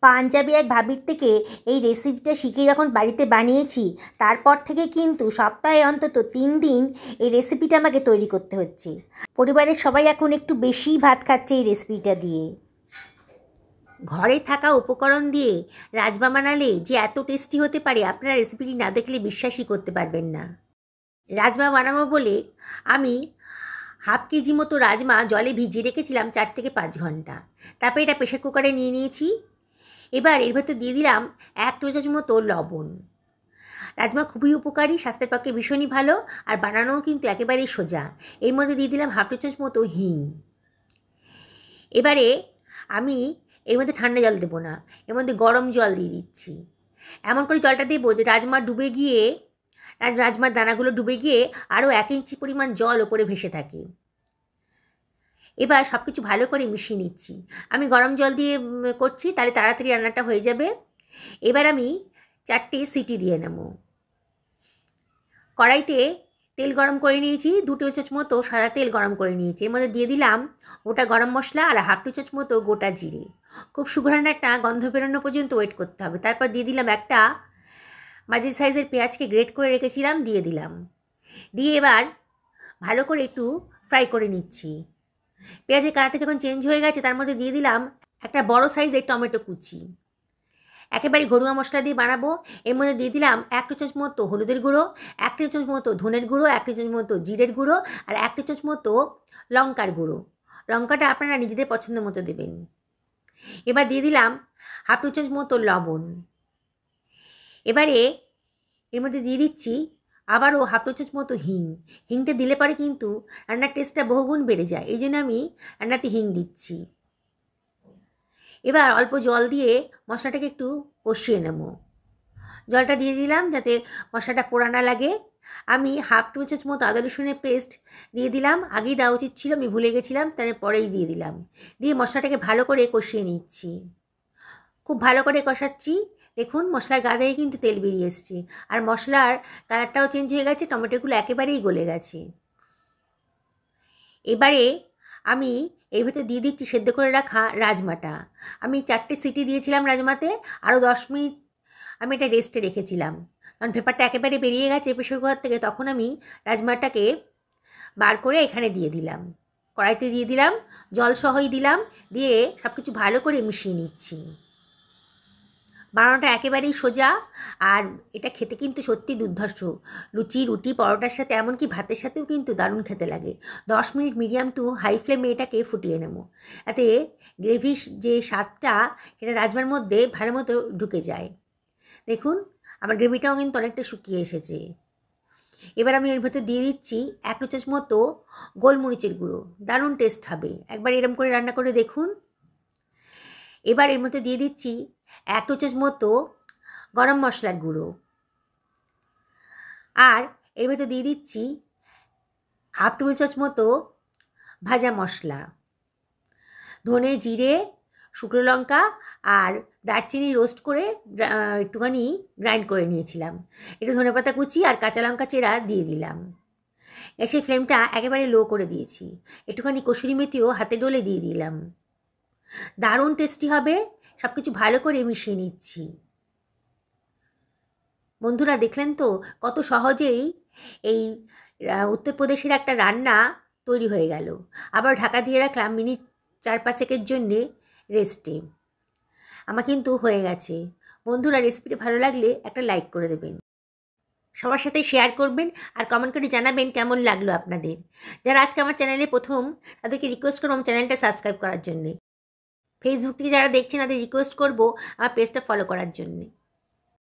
পাঞ্জাবি এক ভাবির থেকে এই রেসিপিটা শিখে যখন বাড়িতে বানিয়েছি, তারপর থেকে কিন্তু সপ্তাহে অন্তত 3 দিন এই রেসিপিটা আমাকে তৈরি করতে হচ্ছে। পরিবারের সবাই এখন একটু বেশিই ভাত খাচ্ছে এই রেসিপিটা দিয়ে। ঘরে থাকা উপকরণ দিয়ে রাজমা বানালে যে এত টেস্টি হতে পারে, আপনারা রেসিপিটি না দেখলে বিশ্বাসই করতে পারবেন না। রাজমা বানাবো বলে আমি হাফ কেজি মতো রাজমা জলে ভিজিয়ে রেখেছিলাম 4 থেকে 5 ঘন্টা। তারপরে এটা প্রেশার কুকারে নিয়ে নিয়েছি। এবার এর ভেতর দিয়ে দিলাম 1 টেবিল চামচ মতো লবণ। রাজমা খুবই উপকারী, স্বাস্থ্যের পক্ষে ভীষণই ভালো, আর বানানোও কিন্তু একেবারেই সোজা। এর মধ্যে দিয়ে দিলাম হাফ টেবিল চামচ মতো হিং। এবারে আমি এর মধ্যে ঠান্ডা জল দেবো না, এর মধ্যে গরম জল দিয়ে দিচ্ছি। এমন করে জলটা দেবো যে রাজমার দানাগুলো ডুবে গিয়ে আরও 1 ইঞ্চি পরিমাণ জল ওপরে ভেসে থাকে। এবার সব কিছু ভালো করে মিশিয়ে নিচ্ছি। আমি গরম জল দিয়ে করছি, তাহলে তাড়াতাড়ি রান্নাটা হয়ে যাবে। এবার আমি 4টে সিটি দিয়ে নেব। কড়াইতে তেল গরম করে নিয়েছি, 2 টেবিল চামচ মতো সাদা তেল গরম করে নিয়েছি। এর মধ্যে দিয়ে দিলাম গোটা গরম মশলা আর হাফ টেবিল চামচ মতো গোটা জিরে। খুব সুঘ্রাণ একটা গন্ধ বেরোনো পর্যন্ত ওয়েট করতে হবে। তারপর দিয়ে দিলাম একটা মাঝারি সাইজের পেঁয়াজকে গ্রেট করে রেখেছিলাম, দিয়ে দিলাম। দিয়ে এবার ভালো করে একটু ফ্রাই করে নিচ্ছি। পেঁয়াজের কালারটা যখন চেঞ্জ হয়ে গেছে, তার মধ্যে দিয়ে দিলাম একটা বড় সাইজের টমেটো কুচি। একেবারে ঘরোয়া মশলা দিয়ে বানাবো। এর মধ্যে দিয়ে দিলাম 1 টেবিল চামচ মতো হলুদের গুঁড়ো, 1 টেবিল চামচ মতো ধনের গুঁড়ো, 1 টেবিল চামচ মতো জিরের গুঁড়ো, আর 1 টেবিল চামচ মতো লঙ্কার গুঁড়ো। লঙ্কাটা আপনারা নিজেদের পছন্দ মতো দেবেন। এবার দিয়ে দিলাম হাফ টেবিল চামচ মতো লবণ। এবারে এর মধ্যে দিয়ে দিচ্ছি আবারও হাফ টেবিল চামচ মতো হিং। হিংটা দিলে পরে কিন্তু রান্নার টেস্টটা বহুগুণ বেড়ে যায়, এই জন্য আমি রান্নাতে হিং দিচ্ছি। এবার অল্প জল দিয়ে মশলাটাকে একটু কষিয়ে নেব। জলটা দিয়ে দিলাম যাতে মশলাটা পোড়া না লাগে। আমি হাফ টেবিল চামচ মতো আদা রসুনের পেস্ট দিয়ে দিলাম। আগেই দেওয়া উচিত ছিল, আমি ভুলে গেছিলাম, তাহলে পরেই দিয়ে দিলাম। দিয়ে মশলাটাকে ভালো করে কষিয়ে নিচ্ছি। খুব ভালো করে কষাচ্ছি। দেখুন মশলার গা থেকে কিন্তু তেল বেরিয়ে এসছে, আর মশলার কালারটাও চেঞ্জ হয়ে গেছে, টমেটোগুলো একেবারেই গলে গেছে। এবারে আমি এর ভেতর দিয়ে দিচ্ছি সেদ্ধ করে রাখা রাজমাটা। আমি 4টে সিটি দিয়েছিলাম রাজমাতে, আরও 10 মিনিট আমি এটা রেস্টে রেখেছিলাম, কারণ পেপারটা একেবারে বেরিয়ে গেছে প্রেসার কুকার থেকে। তখন আমি রাজমাটাকে বার করে এখানে দিয়ে দিলাম, কড়াইতে দিয়ে দিলাম, জল সহই দিলাম। দিয়ে সব কিছু ভালো করে মিশিয়ে নিচ্ছি। বানানোটা একেবারেই সোজা, আর এটা খেতে কিন্তু সত্যি দুর্ধর্ষ। লুচি, রুটি, পরোটার সাথে, এমনকি ভাতের সাথেও কিন্তু দারুণ খেতে লাগে। 10 মিনিট মিডিয়াম টু হাই ফ্লেমে এটাকে ফুটিয়ে নেব, যাতে গ্রেভির যে স্বাদটা সেটা রাজমার মধ্যে ভালো মতো ঢুকে যায়। দেখুন আমার গ্রেভিটাও কিন্তু অনেকটা শুকিয়ে এসেছে। এবার আমি এর ভেতর দিয়ে দিচ্ছি 1 টেবিল চামচ মতো গোলমরিচের গুঁড়ো। দারুণ টেস্ট হবে, একবার এরম করে রান্না করে দেখুন। এবার এর মধ্যে দিয়ে দিচ্ছি 1 টেবিল চামচ মতো গরম মশলার গুঁড়ো, আর এর মধ্যে দিয়ে দিচ্ছি হাফ টেবিল চামচ মতো ভাজা মশলা, ধনে, জিরে, শুকনো লঙ্কা আর দারচিনি রোস্ট করে একটুখানি গ্রাইন্ড করে নিয়েছিলাম। একটু ধনেপাতা কুচি আর কাঁচা লঙ্কা চেরা দিয়ে দিলাম। গ্যাসের ফ্লেমটা একেবারে লো করে দিয়েছি। একটুখানি কসুরি মেথিও হাতে ডলে দিয়ে দিলাম। দারুণ টেস্টি হবে। সব কিছু ভালো করে মিশিয়ে নিচ্ছি। বন্ধুরা দেখলেন তো কত সহজেই এই উত্তরপ্রদেশের একটা রান্না তৈরি হয়ে গেল। আবার ঢাকা দিয়ে রাখলাম মিনিট 4-5 জন্যে রেস্টে। আমার কিন্তু হয়ে গেছে। বন্ধুরা রেসিপিটা ভালো লাগলে একটা লাইক করে দেবেন, সবার সাথে শেয়ার করবেন, আর কমেন্ট করে জানাবেন কেমন লাগলো আপনাদের। যারা আজকে আমার চ্যানেলে প্রথম, তাদেরকে রিকোয়েস্ট করব আমার চ্যানেলটা সাবস্ক্রাইব করার জন্যে। ফেসবুক থেকে যারা দেখছেন তাদের রিকোয়েস্ট করব আমার পেজটা ফলো করার জন্যে।